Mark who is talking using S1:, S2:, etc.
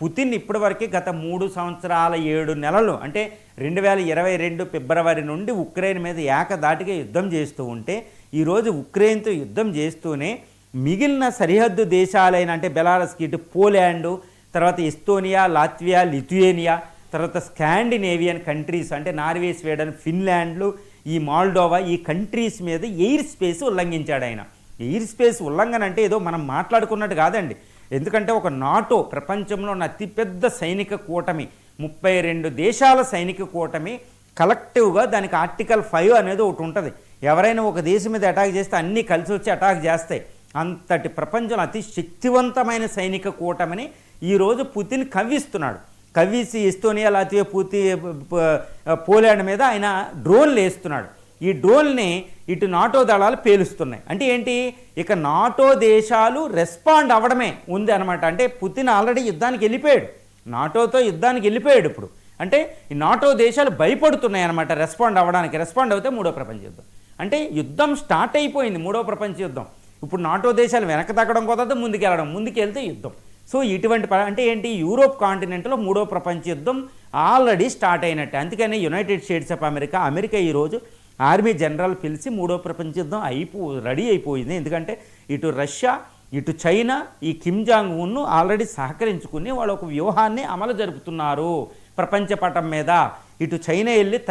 S1: Putin ఇప్పటివరకు గత 3 సంవత్సరాల 7 నెలలు అంటే 2022 ఫిబ్రవరి నుండి ఉక్రెయిన్ మీద ఏకధాటిగా యుద్ధం చేస్తూ ఉంటే ఈరోజు ఉక్రెయిన్తో యుద్ధం చేస్తూనే మిగిలిన సరిహద్దు దేశాలైన అంటే బెలారస్కి ఇటు పోలాండు, తర్వాత ఎస్తోనియా, లాత్వియా, లిథుయేనియా, తర్వాత స్కాండినేవియన్ కంట్రీస్ అంటే నార్వే, స్వీడన్, ఫిన్లాండ్లు, ఈ మాల్డోవా, ఈ కంట్రీస్ మీద ఎయిర్ స్పేస్ ఉల్లంఘించాడు ఆయన. ఎయిర్ స్పేస్ ఉల్లంఘన అంటే ఏదో మనం మాట్లాడుకున్నట్టు కాదండి. ఎందుకంటే ఒక నాటో ప్రపంచంలో ఉన్న అతిపెద్ద సైనిక కూటమి, 32 దేశాల సైనిక కూటమి కలెక్టివ్గా దానికి ఆర్టికల్ 5 అనేది ఒకటి ఉంటుంది. ఎవరైనా ఒక దేశం మీద అటాక్ చేస్తే అన్నీ కలిసి వచ్చి అటాక్ చేస్తాయి. అంతటి ప్రపంచంలో అతి శక్తివంతమైన సైనిక కూటమిని ఈరోజు పుతిన్ కవ్విస్తున్నాడు. కవ్విసి ఎస్తోనియా, లాత్వియా, పోలాండ్ మీద ఆయన డ్రోన్లు వేస్తున్నాడు. ఈ డ్రోన్ని ఇటు నాటో దళాలు పేలుస్తున్నాయి. అంటే ఏంటి, ఇక నాటో దేశాలు రెస్పాండ్ అవ్వడమే ఉంది అనమాట. అంటే పుతిన్ ఆల్రెడీ యుద్ధానికి వెళ్ళిపోయాడు, నాటోతో యుద్ధానికి వెళ్ళిపోయాడు. ఇప్పుడు అంటే ఈ నాటో దేశాలు భయపడుతున్నాయి అనమాట రెస్పాండ్ అవ్వడానికి. రెస్పాండ్ అవుతే మూడో ప్రపంచ యుద్ధం అంటే యుద్ధం స్టార్ట్ అయిపోయింది. మూడో ప్రపంచ యుద్ధం ఇప్పుడు నాటో దేశాలు వెనక తగ్గడం కుదరదు, ముందుకెళ్తే యుద్ధం. సో ఇటువంటి అంటే ఏంటి, యూరోప్ కాంటినెంట్లో మూడో ప్రపంచ యుద్ధం ఆల్రెడీ స్టార్ట్ అయినట్టే. అందుకని యునైటెడ్ స్టేట్స్ ఆఫ్ అమెరికా ఈరోజు ఆర్మీ జనరల్ పిలిచి మూడో ప్రపంచ యుద్ధం రెడీ అయిపోయింది. ఎందుకంటే ఇటు రష్యా, ఇటు చైనా, ఈ కిమ్ జాంగ్ ఉన్ను ఆల్రెడీ సహకరించుకుని వాళ్ళు ఒక వ్యూహాన్ని అమలు జరుపుతున్నారు ప్రపంచ పటం మీద. ఇటు చైనా వెళ్ళి